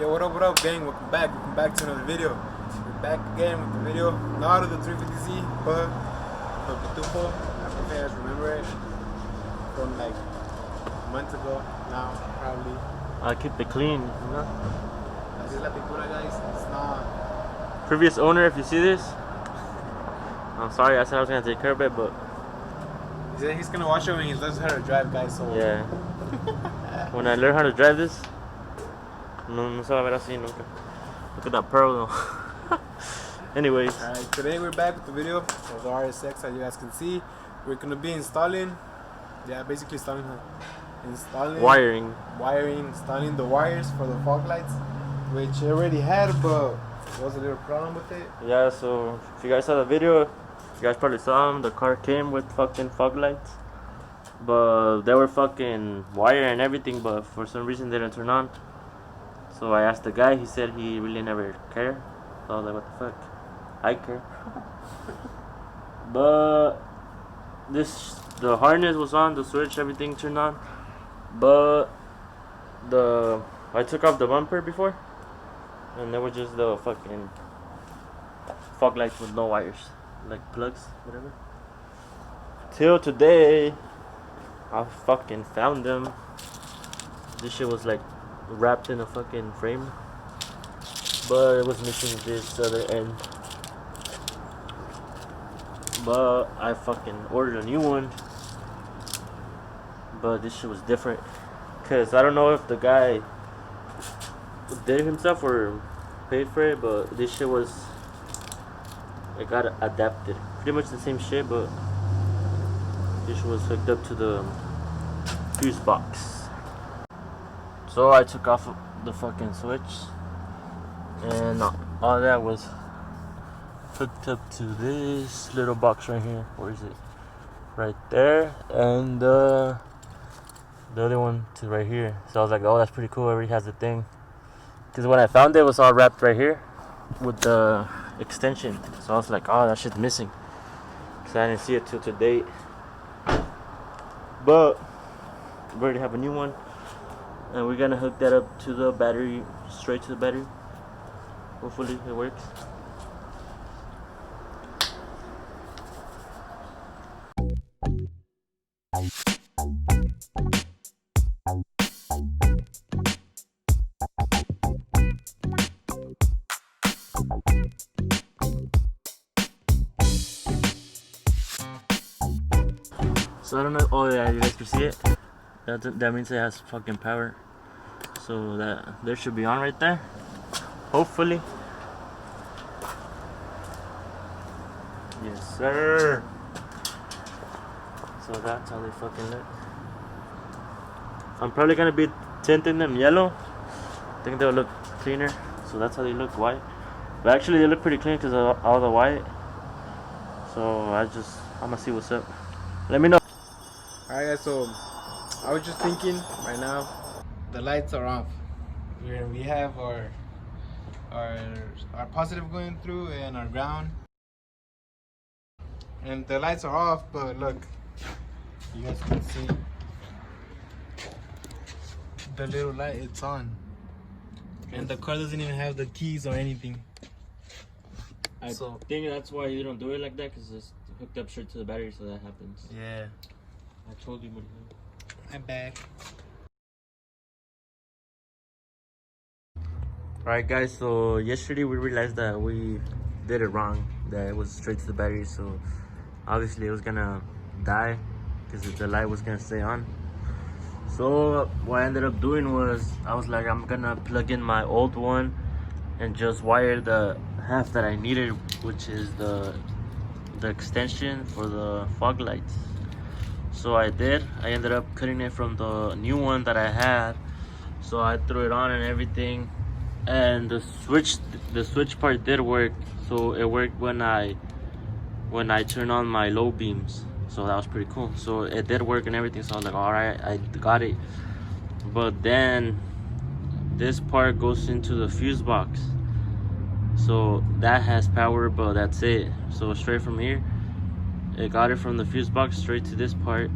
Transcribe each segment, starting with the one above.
What up, gang? Welcome back to another video. We're back again with the video, not of the 350Z, but the Pitufo. I don't think you guys remember it from like a month ago now, probably. I keep it clean, you know? Así es la pintura, guys. It's not. Previous owner, if you see this, I'm sorry, I said I was gonna take care of it, but He said he's gonna watch it when he learns how to drive, guys, so. yeah. When I learn how to drive this, no se va a ver así nunca. Look at that pearl though. Anyways. Alright, today we're back with the video of the RSX, as you guys can see. We're gonna be installing, basically installing Wiring, installing the wires for the fog lights, which I already had, but there was a little problem with it. Yeah, so if you guys saw the video, you guys probably saw them. The car came with fucking fog lights, but they were fucking wire and everything, but for some reason they didn't turn on. So I asked the guy, he said he really never cared. So I was like, what the fuck? I care. But the harness was on, the switch, everything turned on. But I took off the bumper before, and there were just the fucking fog lights with no wires, like plugs, whatever. Till today, I fucking found them. This shit was like wrapped in a fucking frame, but it was missing this other end. But I fucking ordered a new one, but this shit was different, cause I don't know if the guy did it himself or paid for it, but this shit it got adapted, pretty much the same shit, but this was hooked up to the fuse box. So I took off the fucking switch, and all that was hooked up to this little box right here. Where is it? Right there, and the other one to right here. So I was like, oh, that's pretty cool. It already has the thing. Because when I found it, it was all wrapped right here with the extension. So I was like, oh, that shit's missing. Because I didn't see it till today. But we already have a new one. And we're gonna hook that up to the battery, straight to the battery. Hopefully it works. So I don't know. Oh yeah, you guys can see it. That means it has fucking power. So that there should be on right there. Hopefully. Yes, sir. So that's how they fucking look. I'm probably gonna be tinting them yellow. I think they'll look cleaner. So that's how they look white. But actually they look pretty clean because of all the white. So I'm gonna see what's up. Let me know. Alright guys, so I was just thinking right now, the lights are off. We have our positive going through and our ground, and the lights are off, but look, you guys can see the little light, it's on, and the car doesn't even have the keys or anything. I think that's why you don't do it like that, because it's hooked up straight to the battery, so that happens. Yeah, I told you, man. I'm back. Alright guys, so yesterday we realized that we did it wrong, that it was straight to the battery, so obviously it was gonna die because the light was gonna stay on. So what I ended up doing was, I was like, I'm gonna plug in my old one and just wire the half that I needed, which is the extension for the fog lights. So I did. I ended up cutting it from the new one that I had. So I threw it on and everything, and the switch part did work. So it worked when I turned on my low beams. So that was pretty cool. So it did work and everything. So I was like, all right, I got it. But then this part goes into the fuse box. So that has power, but that's it. So straight from here, it got it from the fuse box straight to this part,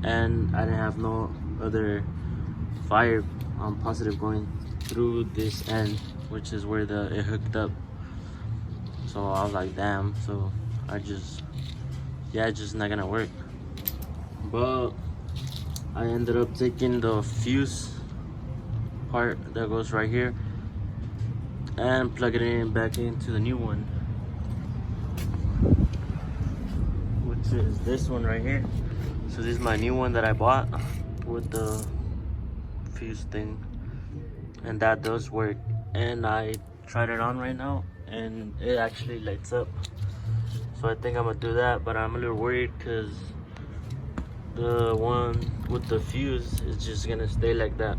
and I didn't have no other fire positive going through this end, which is where it hooked up. So I was like, damn. So it's just not gonna work. But I ended up taking the fuse part that goes right here and plugging it back into the new one, which is this one right here. So this is my new one that I bought with the fuse thing, and that does work. And I tried it on right now and it actually lights up. So I think I'm gonna do that, but I'm a little worried because the one with the fuse is just gonna stay like that.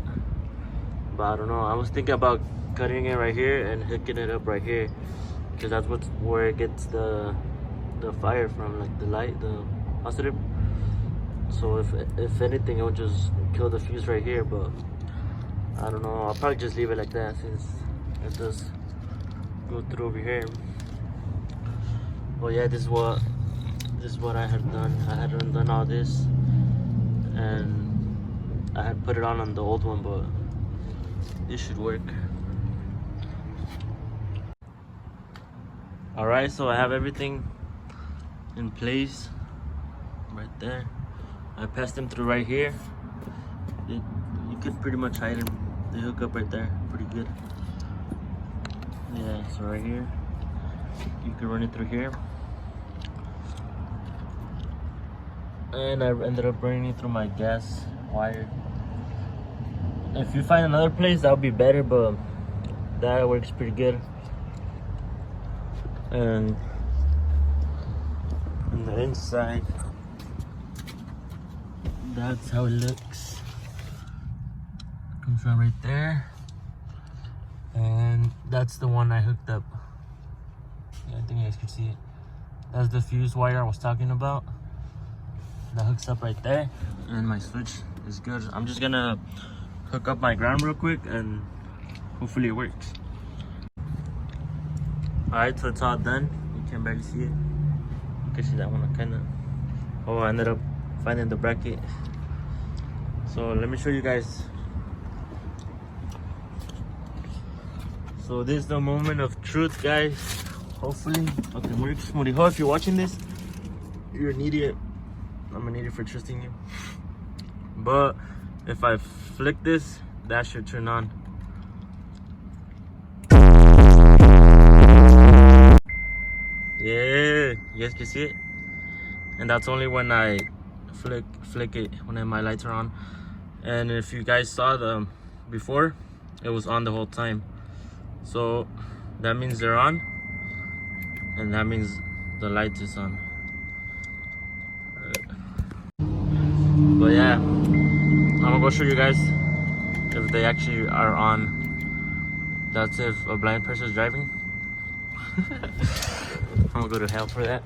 But I don't know. I was thinking about cutting it right here and hooking it up right here, because that's where it gets the fire from, like the light, the positive. So if anything, it would just kill the fuse right here. But I don't know. I'll probably just leave it like that since it does go through over here. Well, yeah, this is what I had done. I had done all this, and I had put it on the old one, but this should work. All right, so I have everything in place right there. I passed them through right here. You can pretty much hide them. They hook up right there pretty good. Yeah, so right here, you can run it through here. And I ended up running it through my gas wire. If you find another place, that would be better, but that works pretty good. And on the inside, that's how it looks. Comes right there, and that's the one I hooked up. Yeah, I think you guys can see it. That's the fuse wire I was talking about. That hooks up right there, and my switch is good. I'm just gonna hook up my ground real quick and hopefully it works. Alright, so it's all done. You can barely see it. You can see that one kinda. Oh, I ended up finding the bracket. So let me show you guys. So this is the moment of truth, guys. Hopefully, okay, Muriho, if you're watching this, you're an idiot. I'm an idiot for trusting you. But if I flick this, that should turn on. Yeah, you guys can see it. And that's only when I flick it, when my lights are on. And if you guys saw the before, it was on the whole time. So that means they're on, and that means the light is on. But yeah, I'm gonna go show you guys if they actually are on. That's if a blind person is driving. I'm gonna go to hell for that.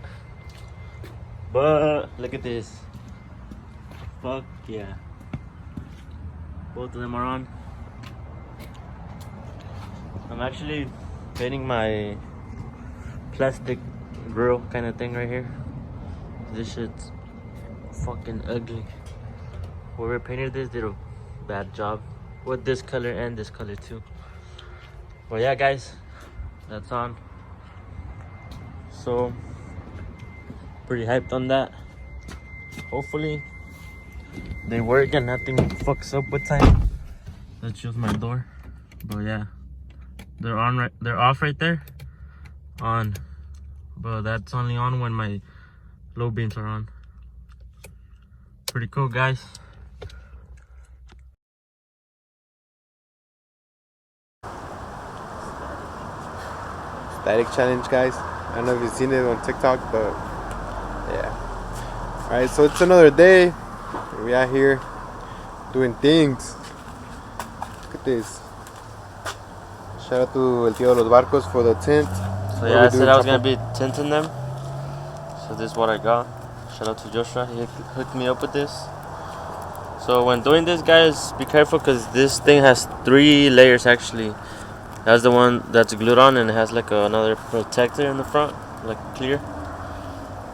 But look at this. Fuck yeah. Both of them are on. I'm actually painting my plastic grill kind of thing right here. This shit's fucking ugly. Whoever painted this did a bad job with this color and this color too. But yeah, guys, that's on. So pretty hyped on that. Hopefully they work and nothing fucks up with time. That's just my door. But yeah, they're on right, they're off right there, on. But that's only on when my low beams are on. Pretty cool, guys. Static challenge, guys. I don't know if you've seen it on TikTok, but yeah. Alright, so it's another day. We out here doing things. Look at this. Shout out to El Tío de los Barcos for the tint. So yeah, I said I was gonna be tinting them. So this is what I got. Shout out to Joshua, he hooked me up with this. So when doing this, guys, be careful because this thing has 3 layers actually. That's the one that's glued on, and it has like another protector in the front, like clear.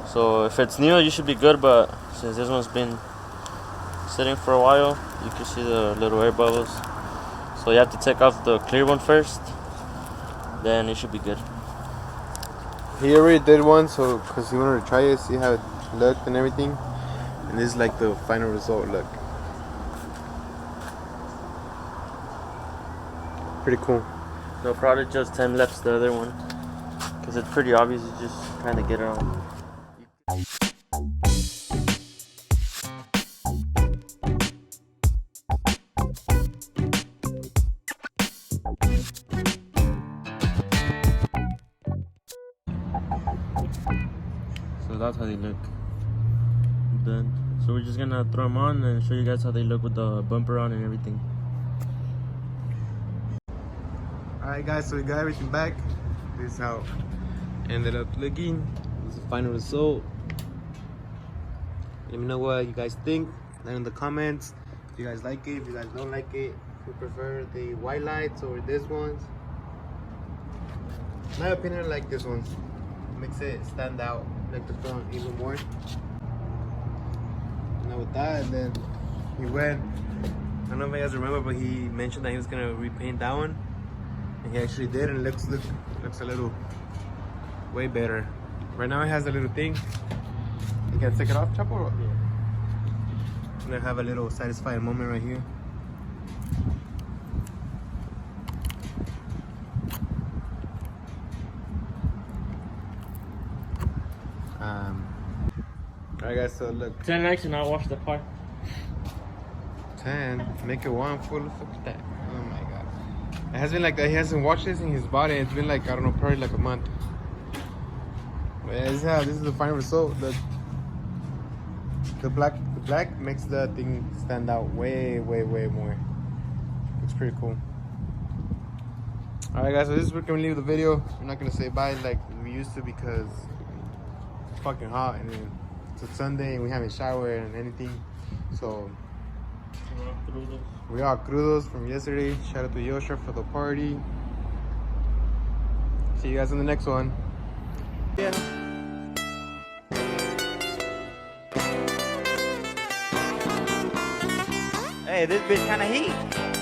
So if it's new, you should be good, but since this one's been sitting for a while, you can see the little air bubbles. So you have to take off the clear one first, then it should be good. He already did one, so because he wanted to try it, see how it looked and everything. And this is like the final result. Look, pretty cool. No, probably just 10 left the other one, because it's pretty obvious. You just kind of get it on. So that's how they look. Done. So we're just gonna throw them on and show you guys how they look with the bumper on and everything. Alright guys, so we got everything back. This is how it ended up looking. This is the final result. Let me know what you guys think down in the comments. If you guys like it, if you guys don't like it, if you prefer the white lights or this ones. My opinion, I like this one. Makes it stand out, like the front even more. Now with that, and then he went, I don't know if you guys remember, but he mentioned that he was gonna repaint that one. And he actually did, and it looks a little way better. Right now it has a little thing. You can take it off, Chapo? Yeah. I'm gonna have a little satisfying moment right here. Alright guys, so look. 10 likes and I'll wash the car. 10, make it one full. Look at that. Oh my god. It has been like that. He hasn't washed this in his body. It's been like, I don't know, probably like a month. But yeah, this is the final result. The black makes the thing stand out way more. Looks pretty cool. Alright guys, so this is where we're gonna leave the video. We're not gonna say bye like we used to because it's fucking hot and then it's Sunday and we haven't showered and anything. So we are crudos from yesterday. Shout out to Yosha for the party. See you guys in the next one. Yeah. Hey, this bitch kinda heat.